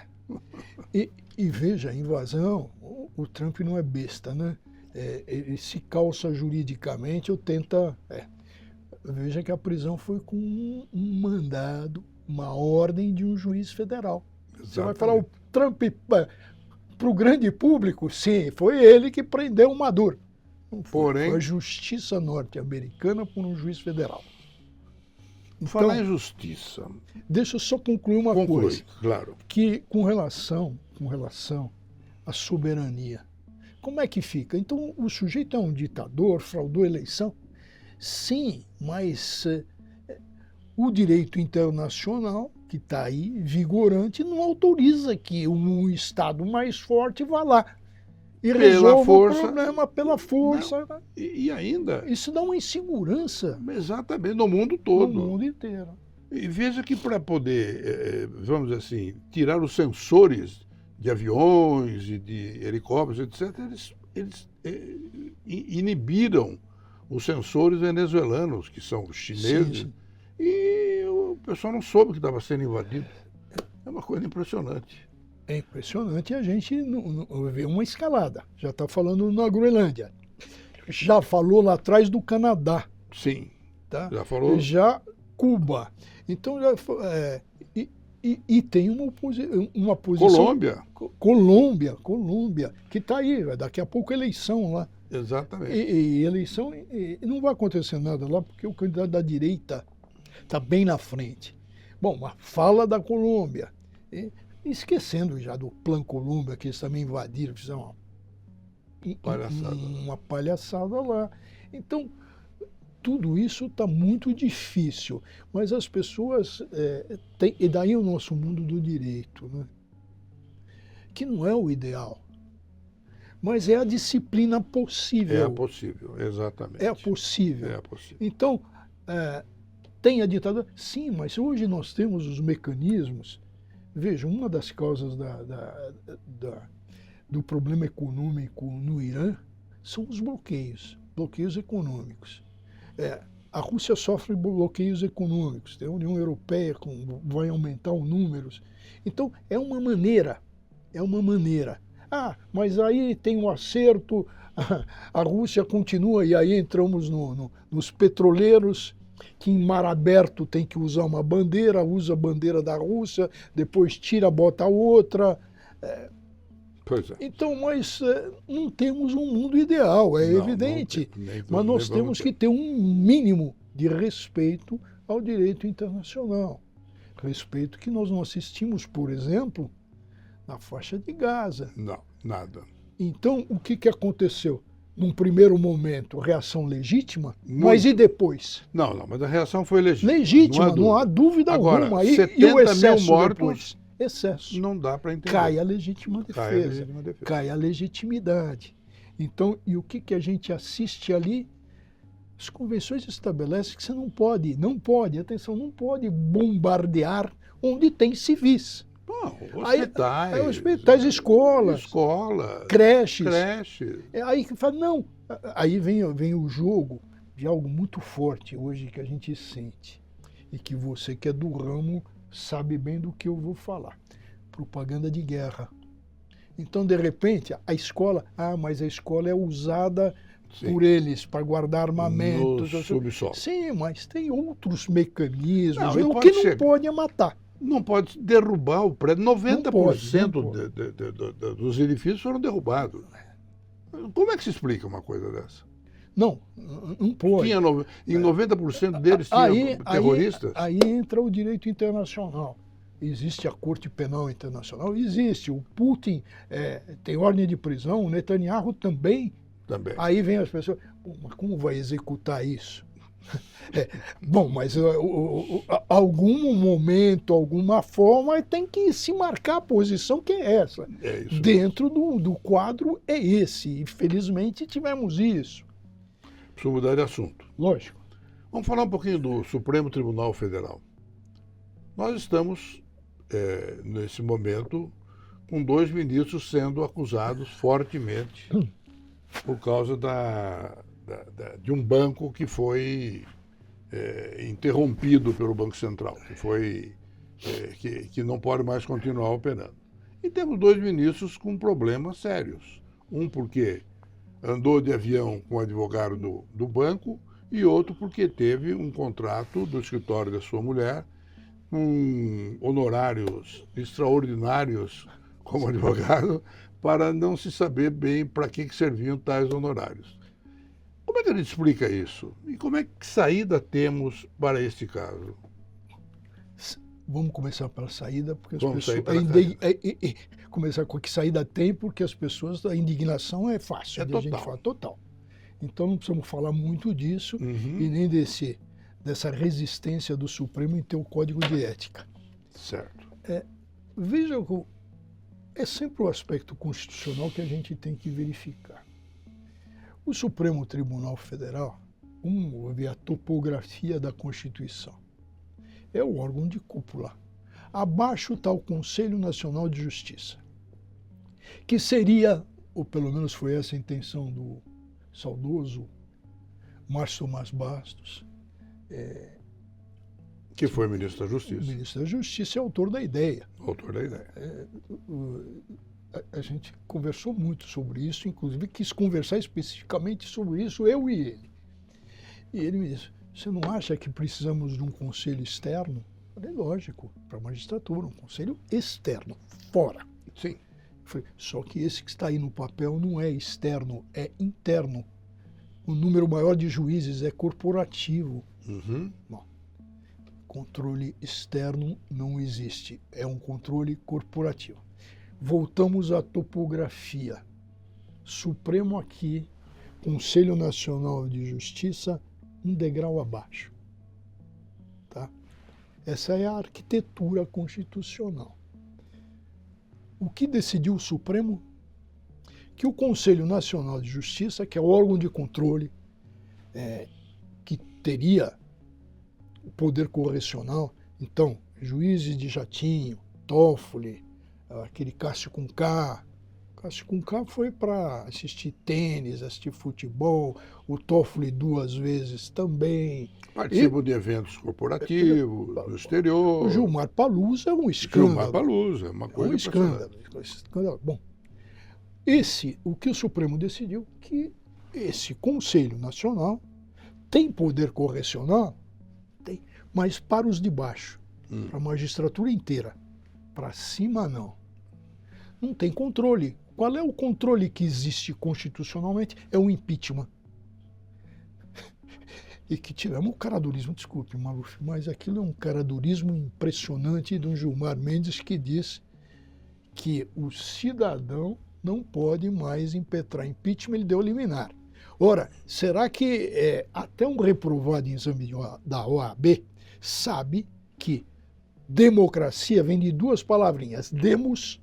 Speaker 2: E veja, a invasão, o Trump não é besta, né? Ele se calça juridicamente ou tenta... Veja que a prisão foi com um mandado, uma ordem de um juiz federal. Você vai falar, o Trump, para o grande público, sim, foi ele que prendeu o Maduro.
Speaker 1: Porém,
Speaker 2: foi a justiça norte-americana por um juiz federal.
Speaker 1: Falar em justiça.
Speaker 2: Deixa eu só concluir uma coisa.
Speaker 1: Claro.
Speaker 2: Que com relação à soberania, como é que fica? Então, o sujeito é um ditador, fraudou a eleição? Sim, mas o direito internacional, que está aí, vigorante, não autoriza que um Estado mais forte vá lá e resolva o problema pela força.
Speaker 1: Não, e ainda...
Speaker 2: Isso dá uma insegurança.
Speaker 1: Exatamente, no mundo todo.
Speaker 2: No mundo inteiro.
Speaker 1: E veja que para poder, vamos dizer assim, tirar os sensores de aviões e de helicópteros, etc., eles inibiram os sensores venezuelanos, que são os chineses,
Speaker 2: Sim.
Speaker 1: E o pessoal não soube que estava sendo invadido. É uma coisa impressionante.
Speaker 2: É impressionante, a gente vê uma escalada. Já está falando na Groenlândia. Já falou lá atrás do Canadá.
Speaker 1: Sim,
Speaker 2: tá?
Speaker 1: Já falou.
Speaker 2: Já Cuba. Então, e tem uma posição... Colômbia, que está aí, daqui a pouco eleição lá.
Speaker 1: Exatamente.
Speaker 2: E eleição, não vai acontecer nada lá, porque o candidato da direita está bem na frente. Bom, mas fala da Colômbia. Esquecendo já do Plano Colômbia, que eles também invadiram, fizeram uma palhaçada lá. Então, tudo isso está muito difícil. Mas as pessoas... e daí o nosso mundo do direito, né? Que não é o ideal. Mas é a disciplina possível.
Speaker 1: É possível, exatamente.
Speaker 2: É possível.
Speaker 1: É possível.
Speaker 2: Então, tem a ditadura? Sim, mas hoje nós temos os mecanismos. Veja, uma das causas do problema econômico no Irã são os bloqueios econômicos. A Rússia sofre bloqueios econômicos, tem a União Europeia vai aumentar os números. Então, é uma maneira. Ah, mas aí tem um acerto, a Rússia continua, e aí entramos nos petroleiros, que em mar aberto tem que usar uma bandeira, usa a bandeira da Rússia, depois tira, bota outra.
Speaker 1: Pois é.
Speaker 2: Então, mas não temos um mundo ideal, evidente. Mas nós temos que ter um mínimo de respeito ao direito internacional. Respeito que nós não assistimos, por exemplo, na faixa de Gaza.
Speaker 1: Não, nada.
Speaker 2: Então, o que aconteceu? Num primeiro momento, reação legítima, mas e depois?
Speaker 1: Não, mas a reação foi legítima.
Speaker 2: Legítima, não há dúvida
Speaker 1: Agora,
Speaker 2: alguma.
Speaker 1: 70
Speaker 2: e o excesso
Speaker 1: mil mortos,
Speaker 2: depois? Excesso.
Speaker 1: Não dá para entender.
Speaker 2: Cai a legítima defesa. Cai a legitimidade. Então, e o que a gente assiste ali? As convenções estabelecem que você não pode, não pode bombardear onde tem civis.
Speaker 1: Hospitais.
Speaker 2: Hospitais, escolas. Creches. Aí que fala, não. Aí vem o jogo de algo muito forte hoje que a gente sente. E que você que é do ramo sabe bem do que eu vou falar. Propaganda de guerra. Então, de repente, a escola... mas a escola é usada por eles para guardar armamentos.
Speaker 1: No subsolo.
Speaker 2: Sim, mas tem outros mecanismos.
Speaker 1: Não,
Speaker 2: o que não pode é matar.
Speaker 1: Não pode derrubar o prédio. 90% dos edifícios foram derrubados. Como é que se explica uma coisa dessa?
Speaker 2: Não pode.
Speaker 1: Em 90% deles tinham terroristas?
Speaker 2: Aí entra o direito internacional. Existe a Corte Penal Internacional? Existe. O Putin tem ordem de prisão, o Netanyahu também. Aí vem as pessoas, mas como vai executar isso? Bom, mas algum momento, alguma forma, tem que se marcar a posição que é essa.
Speaker 1: É isso.
Speaker 2: Dentro do quadro é esse. Infelizmente tivemos isso.
Speaker 1: Preciso mudar de assunto.
Speaker 2: Lógico.
Speaker 1: Vamos falar um pouquinho do Supremo Tribunal Federal. Nós estamos, nesse momento, com 2 ministros sendo acusados fortemente por causa de um banco que foi interrompido pelo Banco Central, que não pode mais continuar operando. E temos 2 ministros com problemas sérios. Um porque andou de avião com o advogado do banco e outro porque teve um contrato do escritório da sua mulher com honorários extraordinários como advogado para não se saber bem para que serviam tais honorários. Como é que a gente explica isso? E como é que saída temos para este caso?
Speaker 2: Vamos começar pela saída, porque as
Speaker 1: Vamos
Speaker 2: pessoas. Começar com que saída tem, porque as pessoas. A indignação é fácil.
Speaker 1: É
Speaker 2: de
Speaker 1: total.
Speaker 2: A gente falar total. Então não precisamos falar muito disso e nem dessa resistência do Supremo em ter o código de ética.
Speaker 1: Certo.
Speaker 2: Veja, é sempre o aspecto constitucional que a gente tem que verificar. O Supremo Tribunal Federal, vamos ver a topografia da Constituição, é o órgão de cúpula. Abaixo está o Conselho Nacional de Justiça, que seria, ou pelo menos foi essa a intenção do saudoso Márcio Tomás Bastos,
Speaker 1: Que foi ministro da Justiça.
Speaker 2: o ministro da Justiça é autor da ideia.
Speaker 1: Autor da ideia.
Speaker 2: A gente conversou muito sobre isso, inclusive quis conversar especificamente sobre isso, eu e ele. E ele me disse, você não acha que precisamos de um conselho externo? Eu falei, lógico, para a magistratura, um conselho externo, fora.
Speaker 1: Sim.
Speaker 2: Eu falei, só que esse que está aí no papel não é externo, é interno. O número maior de juízes é corporativo.
Speaker 1: Uhum.
Speaker 2: Bom, controle externo não existe, é um controle corporativo. Voltamos à topografia. Supremo aqui, Conselho Nacional de Justiça, um degrau abaixo. Tá? Essa é a arquitetura constitucional. O que decidiu o Supremo? Que o Conselho Nacional de Justiça, que é o órgão de controle, que teria o poder correcional, então, juízes de Jatinho, Toffoli, aquele Cássio com K. Cássio com K foi para assistir tênis, assistir futebol, o Toffoli 2 vezes também.
Speaker 1: Participam de eventos corporativos, no exterior.
Speaker 2: O Gilmar Palusa é um escândalo.
Speaker 1: Gilmar Palusa é uma coisa.
Speaker 2: É um escândalo. Bom, o que o Supremo decidiu, que esse Conselho Nacional tem poder correcional, tem, mas para os de baixo, para a magistratura inteira. Para cima, não. Não tem controle. Qual é o controle que existe constitucionalmente? É o impeachment. E que tiramos o caradurismo, desculpe, Maluf, mas aquilo é um caradurismo impressionante de um Gilmar Mendes que diz que o cidadão não pode mais impetrar impeachment, ele deu liminar. Ora, será que até um reprovado em exame da OAB sabe que democracia vem de 2 palavrinhas, demos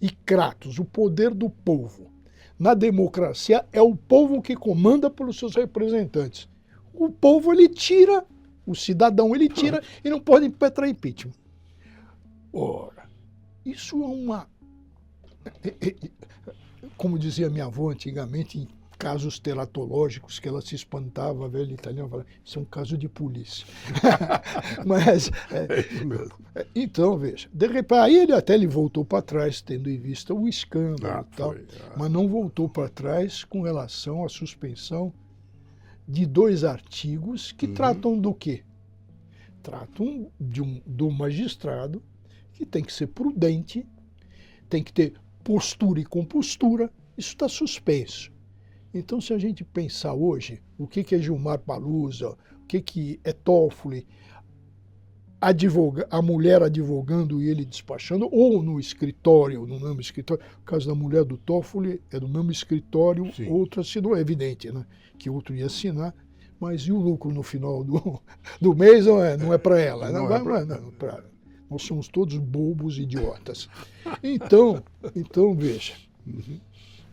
Speaker 2: e kratos, o poder do povo. Na democracia é o povo que comanda pelos seus representantes. O povo ele tira, o cidadão ele tira e não pode impetrar impeachment. Ora, isso é uma... Como dizia minha avó antigamente, em casos teratológicos, que ela se espantava, a velha italiana falava, isso é um caso de polícia. Mas,
Speaker 1: É isso mesmo.
Speaker 2: então, veja, de repente, aí ele voltou para trás, tendo em vista o escândalo e tal, mas não voltou para trás com relação à suspensão de 2 artigos que tratam do quê? Tratam do magistrado que tem que ser prudente, tem que ter postura e compostura, isso está suspenso. Então, se a gente pensar hoje, o que é Gilmar Palusa, o que é Toffoli, a mulher advogando e ele despachando, ou no escritório, no mesmo escritório, no caso da mulher do Toffoli, é do mesmo escritório,
Speaker 1: Sim.
Speaker 2: outro assinou, é evidente, né, que outro ia assinar, Mas e o lucro no final do mês não é para ela. Nós somos todos bobos, idiotas. Então veja,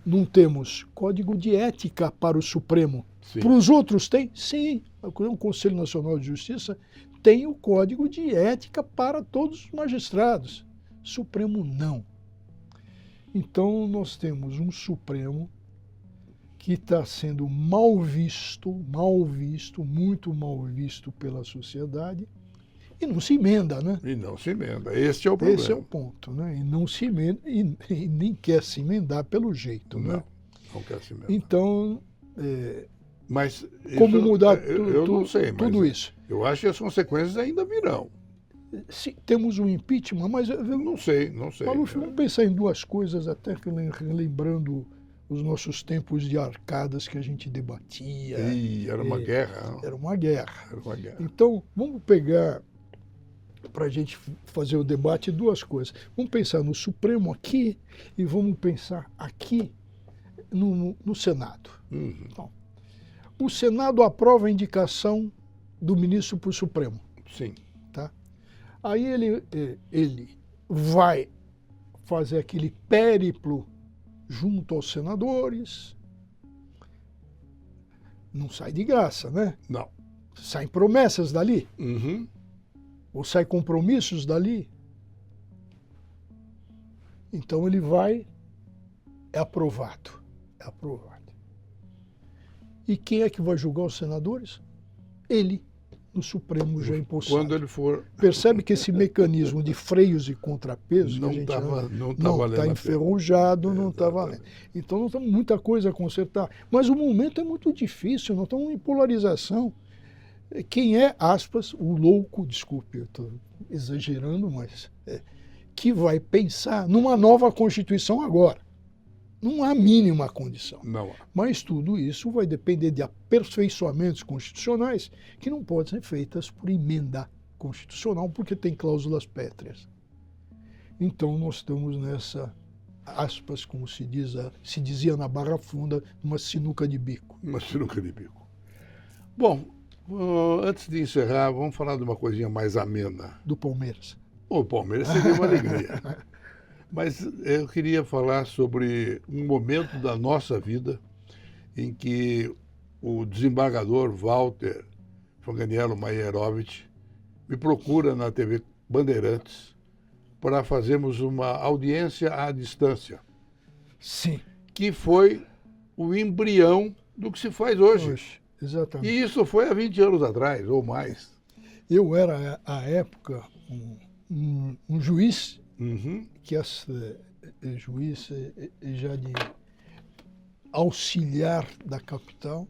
Speaker 2: não temos código de ética para o Supremo.
Speaker 1: Sim.
Speaker 2: Para os outros tem? Sim. O Conselho Nacional de Justiça tem o código de ética para todos os magistrados. Supremo não. Então nós temos um Supremo que está sendo mal visto, muito mal visto pela sociedade, e não se emenda, né?
Speaker 1: E não se emenda. Este é o problema.
Speaker 2: Esse é o ponto, né? E não se emenda, e nem quer se emendar pelo jeito, né?
Speaker 1: Não quer se emendar.
Speaker 2: Então,
Speaker 1: mas
Speaker 2: como
Speaker 1: isso,
Speaker 2: mudar
Speaker 1: eu não sei, mas
Speaker 2: tudo isso?
Speaker 1: Eu acho que as consequências ainda virão.
Speaker 2: Se temos um impeachment, mas...
Speaker 1: Não sei.
Speaker 2: Maluf, vamos pensar em duas coisas, até relembrando os nossos tempos de arcadas que a gente debatia.
Speaker 1: Era uma guerra. Não?
Speaker 2: Era uma guerra.
Speaker 1: Era uma guerra.
Speaker 2: Então, vamos pegar, para a gente fazer o debate, duas coisas. Vamos pensar no Supremo aqui e vamos pensar aqui no Senado. Então, o Senado aprova a indicação do ministro para o Supremo.
Speaker 1: Sim.
Speaker 2: Tá? Aí ele vai fazer aquele périplo junto aos senadores. Não sai de graça, né?
Speaker 1: Não.
Speaker 2: Saem promessas dali?
Speaker 1: Uhum.
Speaker 2: Ou saem compromissos dali? Então ele vai, é aprovado. É aprovado. E quem é que vai julgar os senadores? Ele, no Supremo já empossado.
Speaker 1: Quando ele for...
Speaker 2: Percebe que esse mecanismo de freios e contrapesos
Speaker 1: não está
Speaker 2: enferrujado, não está valendo. Então nós temos muita coisa a consertar. Mas o momento é muito difícil, nós estamos em polarização. Quem é, aspas, o louco, desculpe, eu estou exagerando, mas que vai pensar numa nova Constituição agora. Não há mínima condição.
Speaker 1: Não há.
Speaker 2: Mas tudo isso vai depender de aperfeiçoamentos constitucionais que não podem ser feitas por emenda constitucional, porque tem cláusulas pétreas. Então nós estamos nessa, aspas, como se dizia na Barra Funda, uma sinuca de bico.
Speaker 1: Uma sinuca de bico. Bom, antes de encerrar, vamos falar de uma coisinha mais amena.
Speaker 2: Do Palmeiras.
Speaker 1: O Palmeiras seria uma alegria. Mas eu queria falar sobre um momento da nossa vida em que o desembargador Walter Fanganiello Maierovitch me procura na TV Bandeirantes para fazermos uma audiência à distância.
Speaker 2: Sim.
Speaker 1: Que foi o embrião do que se faz hoje.
Speaker 2: Exatamente.
Speaker 1: E isso foi há 20 anos atrás, ou mais.
Speaker 2: Eu era, à época, um juiz, que juiz já de auxiliar da capital,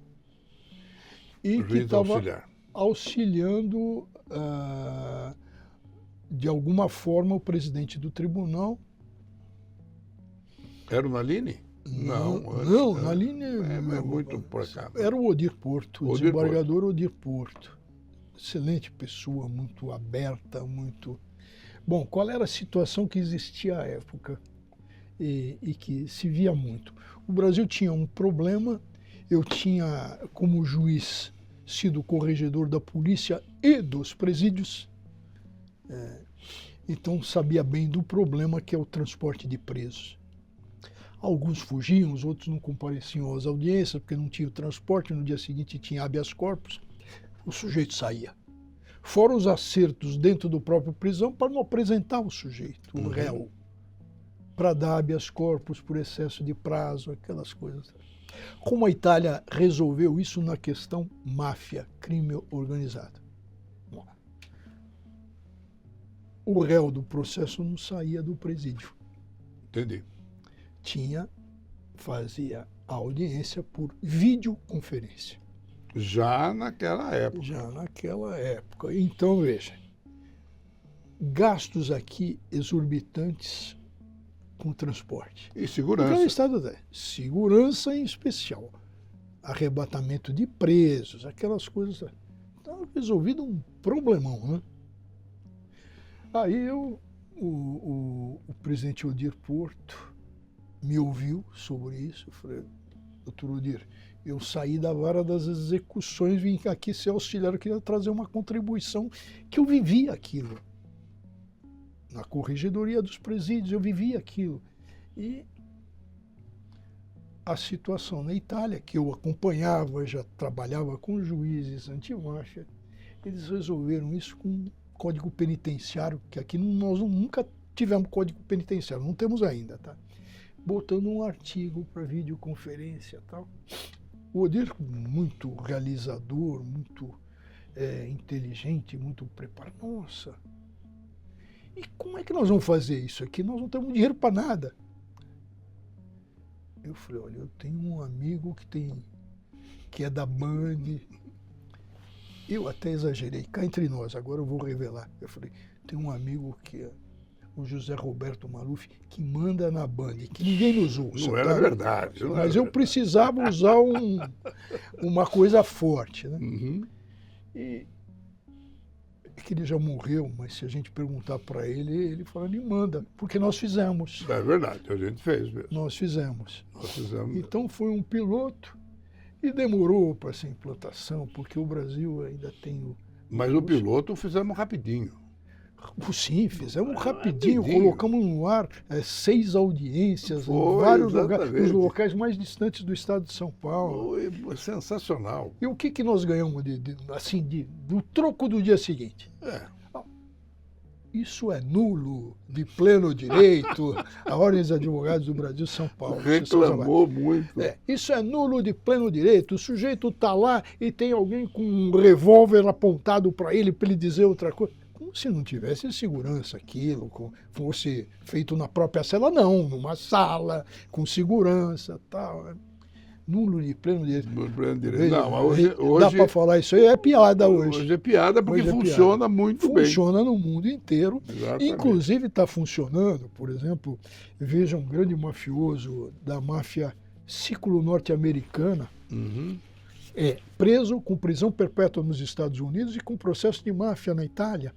Speaker 2: e que estava auxiliando, de alguma forma, o presidente do tribunal.
Speaker 1: Era o Nalini?
Speaker 2: Não, Nalini
Speaker 1: é muito por cá.
Speaker 2: Era o Odir Porto, o desembargador Odir Porto. Excelente pessoa, muito aberta, muito... Bom, qual era a situação que existia à época e que se via muito? O Brasil tinha um problema, eu tinha, como juiz, sido corregedor da polícia e dos presídios, então sabia bem do problema que é o transporte de presos. Alguns fugiam, os outros não compareciam às audiências porque não tinha o transporte, no dia seguinte tinha habeas corpus, o sujeito saía. Fora os acertos dentro do próprio prisão para não apresentar o sujeito, o réu, para dar habeas corpus por excesso de prazo, aquelas coisas. Como a Itália resolveu isso na questão máfia, crime organizado? Bom, o réu do processo não saía do presídio.
Speaker 1: Entendi.
Speaker 2: Fazia a audiência por videoconferência.
Speaker 1: Já naquela época.
Speaker 2: Já naquela época. Então, veja, gastos aqui exorbitantes com transporte.
Speaker 1: E segurança.
Speaker 2: Então, o Estado segurança em especial. Arrebatamento de presos, aquelas coisas. Então, resolvido um problemão, né? Aí o presidente Odir Porto me ouviu sobre isso. Eu falei, doutor Odir, eu saí da vara das execuções, vim aqui ser auxiliar, eu queria trazer uma contribuição, que eu vivi aquilo. Na corregedoria dos presídios, eu vivi aquilo. E a situação na Itália, que eu acompanhava, já trabalhava com juízes antimáfia, eles resolveram isso com um código penitenciário, que aqui nós nunca tivemos código penitenciário, não temos ainda, tá? Botando um artigo para videoconferência e tal. O Odir, muito realizador, muito inteligente, muito preparado. Nossa, e como é que nós vamos fazer isso aqui? Nós não temos dinheiro para nada. Eu falei, olha, eu tenho um amigo que é da Band. Eu até exagerei, cá entre nós, agora eu vou revelar. Eu falei, tem um amigo que é o José Roberto Maluf, que manda na Band, que ninguém nos ouça.
Speaker 1: Não era verdade.
Speaker 2: Mas eu precisava usar uma coisa forte, né?
Speaker 1: Uhum.
Speaker 2: E que ele já morreu, mas se a gente perguntar para ele, ele fala, me manda, porque nós fizemos.
Speaker 1: É verdade, a gente fez mesmo.
Speaker 2: Nós fizemos.
Speaker 1: Nós fizemos.
Speaker 2: Então foi um piloto e demorou para essa implantação, porque o Brasil ainda tem
Speaker 1: Mas o piloto fizemos rapidinho.
Speaker 2: Sim, fizemos rapidinho, colocamos no ar 6 audiências em vários lugares, nos locais mais distantes do estado de São Paulo.
Speaker 1: Foi sensacional.
Speaker 2: E o que nós ganhamos do troco do dia seguinte? Isso é nulo, de pleno direito, a Ordem dos Advogados do Brasil São Paulo.
Speaker 1: Reclamou muito.
Speaker 2: Isso é nulo de pleno direito, o sujeito está lá e tem alguém com um revólver apontado para ele dizer outra coisa. Como se não tivesse segurança aquilo, fosse feito na própria cela, não, numa sala, com segurança tal. Nulo de pleno direito.
Speaker 1: Não, mas hoje
Speaker 2: dá para falar isso aí, é piada hoje.
Speaker 1: Hoje é piada porque funciona muito bem.
Speaker 2: Funciona no mundo inteiro.
Speaker 1: Exatamente.
Speaker 2: Inclusive está funcionando, por exemplo, veja um grande mafioso da máfia ciclo-norte-americana, preso com prisão perpétua nos Estados Unidos e com processo de máfia na Itália,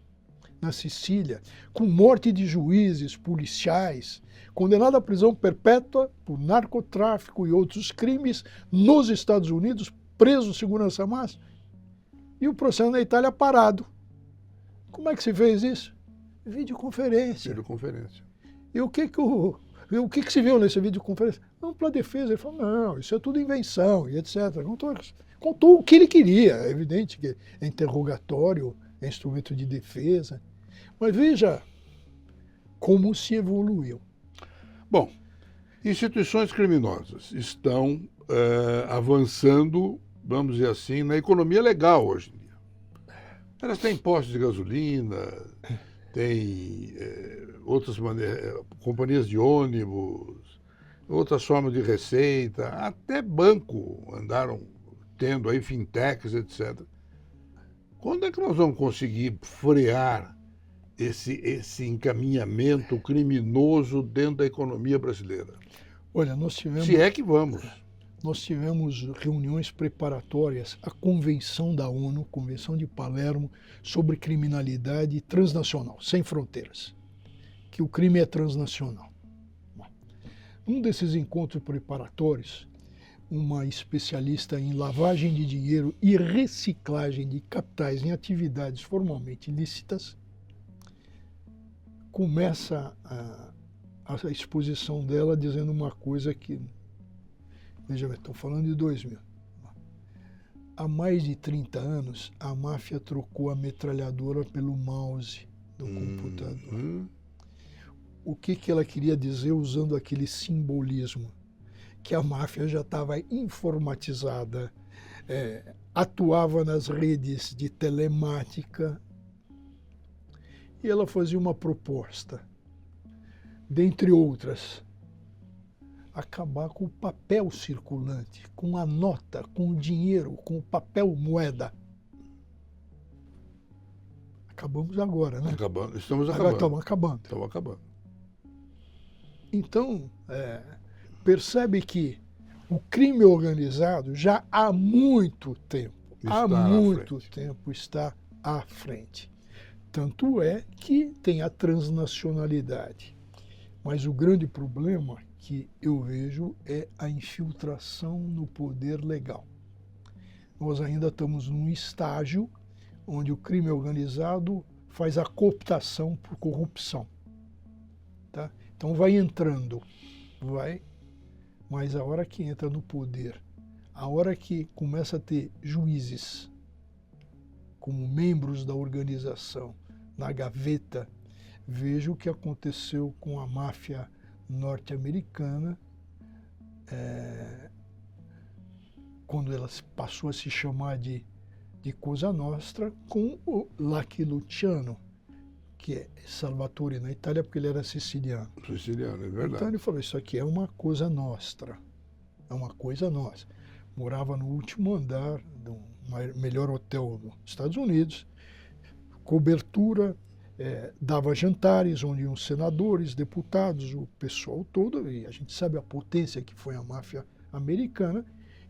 Speaker 2: na Sicília, com morte de juízes, policiais, condenado à prisão perpétua por narcotráfico e outros crimes nos Estados Unidos, preso segurança máxima, e o processo na Itália parado. Como é que se fez isso? Videoconferência.
Speaker 1: Videoconferência.
Speaker 2: E o que se viu nessa videoconferência? Ampla defesa. Ele falou, não, isso é tudo invenção, e etc. Contou o que ele queria. É evidente que é interrogatório, é instrumento de defesa. Mas veja como se evoluiu.
Speaker 1: Bom, instituições criminosas estão avançando, vamos dizer assim, na economia legal hoje em dia. Elas têm postos de gasolina, têm outras maneiras, companhias de ônibus, outras formas de receita, até banco andaram tendo aí fintechs, etc. Quando é que nós vamos conseguir frear esse encaminhamento criminoso dentro da economia brasileira?
Speaker 2: Olha, nós tivemos...
Speaker 1: Se é que vamos.
Speaker 2: Nós tivemos reuniões preparatórias à Convenção da ONU, Convenção de Palermo, sobre criminalidade transnacional, sem fronteiras, que o crime é transnacional. Bom, um desses encontros preparatórios, uma especialista em lavagem de dinheiro e reciclagem de capitais em atividades formalmente ilícitas, começa a exposição dela dizendo uma coisa que, veja bem, estou falando de 2000. Há mais de 30 anos, a máfia trocou a metralhadora pelo mouse do computador. O que ela queria dizer usando aquele simbolismo? Que a máfia já estava informatizada, atuava nas redes de telemática, e ela fazia uma proposta, dentre outras, acabar com o papel circulante, com a nota, com o dinheiro, com o papel moeda. Acabamos agora, né?
Speaker 1: Estamos acabando.
Speaker 2: Agora estamos acabando.
Speaker 1: Estamos acabando.
Speaker 2: Então, percebe que o crime organizado já há muito tempo, está à frente. Tanto é que tem a transnacionalidade. Mas o grande problema que eu vejo é a infiltração no poder legal. Nós ainda estamos num estágio onde o crime organizado faz a cooptação por corrupção. Tá? Então vai entrando, mas a hora que entra no poder, a hora que começa a ter juízes como membros da organização na gaveta, vejo o que aconteceu com a máfia norte-americana, quando ela passou a se chamar de Cosa Nostra, com o Lucky Luciano, que é Salvatore na Itália, porque ele era siciliano.
Speaker 1: Siciliano, é verdade.
Speaker 2: Então ele falou, isso aqui é uma Cosa Nostra, é uma coisa nossa. Morava no último andar do melhor hotel dos Estados Unidos, cobertura, dava jantares onde iam senadores, deputados, o pessoal todo, e a gente sabe a potência que foi a máfia americana,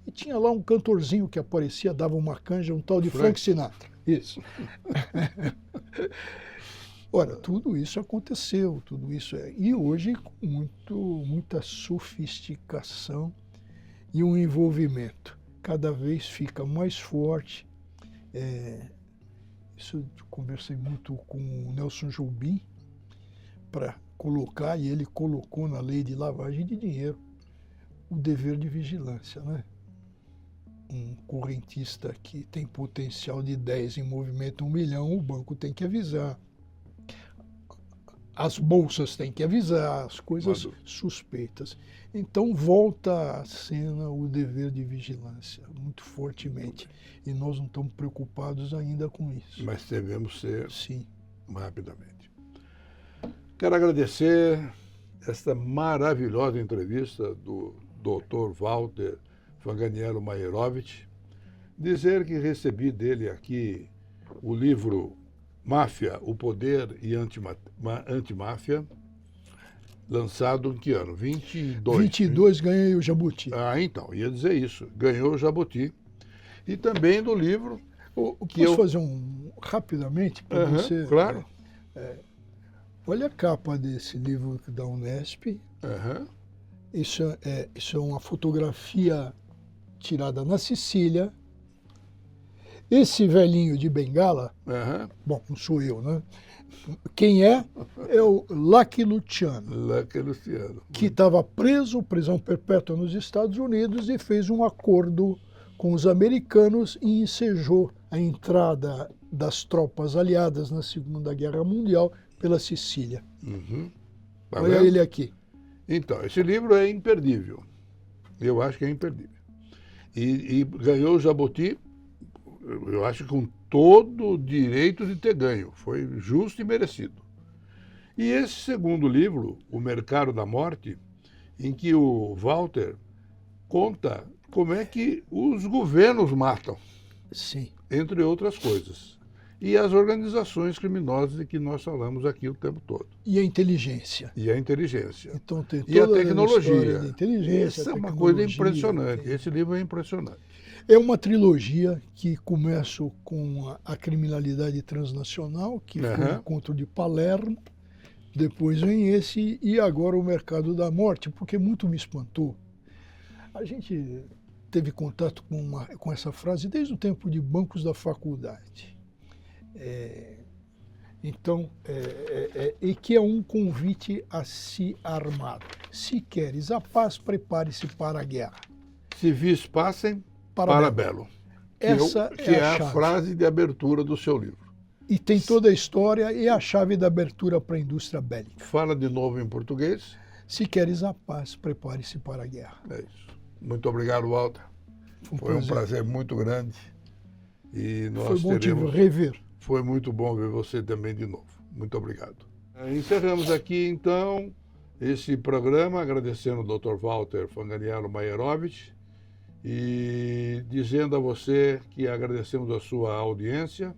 Speaker 2: e tinha lá um cantorzinho que aparecia, dava uma canja, um tal de Frank Sinatra. Isso. Ora, tudo isso aconteceu, tudo isso e hoje com muita sofisticação e um envolvimento cada vez fica mais forte. Isso eu conversei muito com o Nelson Jobim para colocar, e ele colocou na lei de lavagem de dinheiro, o dever de vigilância, né? Um correntista que tem potencial de 10 em movimento 1 milhão, o banco tem que avisar. As bolsas têm que avisar, as coisas suspeitas. Então volta à cena o dever de vigilância, muito fortemente. E nós não estamos preocupados ainda com isso.
Speaker 1: Mas devemos ser
Speaker 2: Sim.
Speaker 1: Rapidamente. Quero agradecer esta maravilhosa entrevista do Dr. Walter Fanganiello Maierovitch, dizer que recebi dele aqui o livro Máfia, o Poder e Antimáfia, lançado em que ano? 22.
Speaker 2: 22 ganhei o Jabuti.
Speaker 1: Ah, então, ia dizer isso. Ganhou o Jabuti. E também do livro...
Speaker 2: Posso fazer rapidamente para você?
Speaker 1: Claro.
Speaker 2: Olha a capa desse livro da Unesp.
Speaker 1: Uhum.
Speaker 2: Isso é uma fotografia tirada na Sicília. Esse velhinho de bengala, bom, não sou eu, né? Quem é? É o Lucky Luciano.
Speaker 1: Lucky Luciano.
Speaker 2: Que estava preso, prisão perpétua nos Estados Unidos, e fez um acordo com os americanos e ensejou a entrada das tropas aliadas na Segunda Guerra Mundial pela Sicília.
Speaker 1: Uhum. Tá
Speaker 2: Olha
Speaker 1: vendo?
Speaker 2: ele aqui.
Speaker 1: Então, esse livro é imperdível. Eu acho que é imperdível. E ganhou o Jabuti, eu acho, com todo o direito de ter ganho. Foi justo e merecido. E esse segundo livro, O Mercado da Morte, em que o Walter conta como é que os governos matam,
Speaker 2: Sim.
Speaker 1: entre outras coisas. E as organizações criminosas de que nós falamos aqui o tempo todo.
Speaker 2: E a inteligência.
Speaker 1: E a inteligência.
Speaker 2: Então, tem
Speaker 1: E a
Speaker 2: toda
Speaker 1: tecnologia.
Speaker 2: Da inteligência,
Speaker 1: Essa é uma coisa impressionante. Esse livro é impressionante.
Speaker 2: É uma trilogia que começa com a criminalidade transnacional, que foi o encontro de Palermo, depois vem esse, e agora o Mercado da Morte, porque muito me espantou. A gente teve contato com essa frase desde o tempo de bancos da faculdade. E que é um convite a se armar. Se queres a paz, prepare-se para a guerra.
Speaker 1: Civis passem, para belo.
Speaker 2: Essa
Speaker 1: que é a frase de abertura do seu livro.
Speaker 2: E tem toda a história e a chave da abertura para a indústria bélica.
Speaker 1: Fala de novo em português.
Speaker 2: Se queres a paz, prepare-se para a guerra.
Speaker 1: É isso. Muito obrigado, Walter. Foi um prazer muito grande. E nós
Speaker 2: foi bom te rever.
Speaker 1: Foi muito bom ver você também de novo. Muito obrigado. Encerramos aqui, então, esse programa, agradecendo ao Dr. Walter Fanganiello Maierovitch e dizendo a você que agradecemos a sua audiência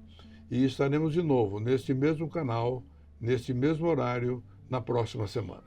Speaker 1: e estaremos de novo neste mesmo canal, neste mesmo horário, na próxima semana.